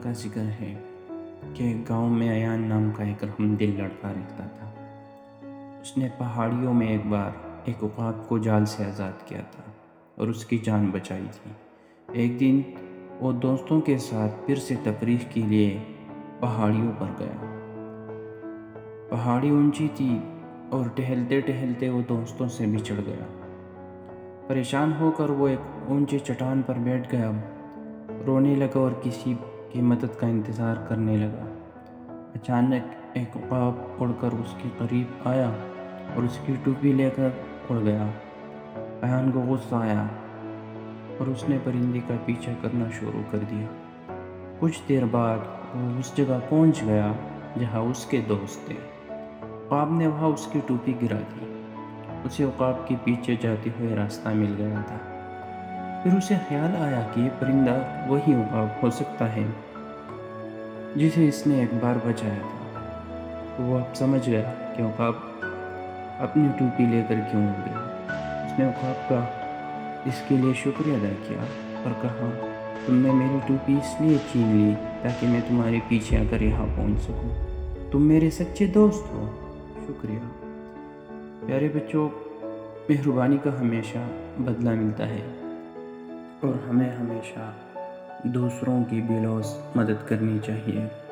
کا ذکر ہے کہ گاؤں میں ایان نام کا ایک رحمدل لڑکا رہتا تھا۔ اس نے پہاڑیوں میں ایک بار ایک عقاب کو جال سے آزاد کیا تھا اور اس کی جان بچائی تھی۔ ایک دن وہ دوستوں کے ساتھ پھر سے تفریح کے لیے پہاڑیوں پر گیا۔ پہاڑی اونچی تھی اور ٹہلتے ٹہلتے وہ دوستوں سے بچھڑ گیا۔ پریشان ہو کر وہ ایک اونچی چٹان پر بیٹھ گیا، رونے لگا اور کسی کی مدد کا انتظار کرنے لگا۔ اچانک ایک عقاب اڑ کر اس کے قریب آیا اور اس کی ٹوپی لے کر اڑ گیا۔ ایان کو غصہ آیا اور اس نے پرندے کا پیچھا کرنا شروع کر دیا۔ کچھ دیر بعد وہ اس جگہ پہنچ گیا جہاں اس کے دوست تھے۔ عقاب نے وہاں اس کی ٹوپی گرا دی۔ اسے عقاب کے پیچھے جاتے ہوئے راستہ مل گیا تھا۔ پھر اسے خیال آیا کہ یہ پرندہ وہی عقاب ہو سکتا ہے جسے اس نے ایک بار بچایا تھا۔ وہ اب سمجھ گیا کہ عقاب اپنی ٹوپی لے کر کیوں اڑ گیا۔ اس نے عقاب کا اس کے لیے شکریہ ادا کیا اور کہا، تم نے میری ٹوپی اس لیے چھین لی تاکہ میں تمہارے پیچھے آ کر یہاں پہنچ سکوں۔ تم میرے سچے دوست ہو، شکریہ۔ پیارے بچوں، مہربانی کا ہمیشہ بدلہ ملتا ہے اور ہمیں ہمیشہ دوسروں کی بے لوث مدد کرنی چاہیے۔